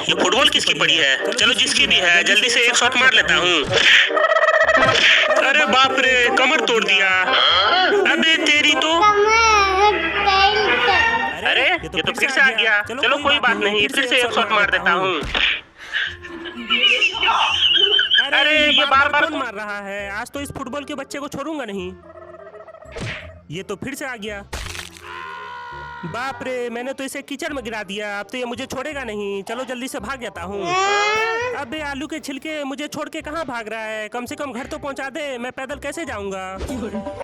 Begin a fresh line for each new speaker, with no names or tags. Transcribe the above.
ये फुटबॉल किसकी पड़ी है? चलो जिसकी भी है जल्दी से एक शॉट मार लेता हूँ। अरे बाप रे, कमर तोड़ दिया। अबे तेरी तो। अरे ये तो फिर से आ गया। चलो कोई बात नहीं, फिर से एक शॉट मार देता हूँ।
अरे ये बार बार कौन मार रहा है? आज तो इस फुटबॉल के बच्चे को छोड़ूंगा नहीं। ये तो फिर से आ गया। बाप रे, मैंने तो इसे कीचड़ में गिरा दिया। अब तो ये मुझे छोड़ेगा नहीं। चलो जल्दी से भाग जाता हूँ। अबे आलू के छिलके, मुझे छोड़ के कहाँ भाग रहा है? कम से कम घर तो पहुँचा दे, मैं पैदल कैसे जाऊँगा?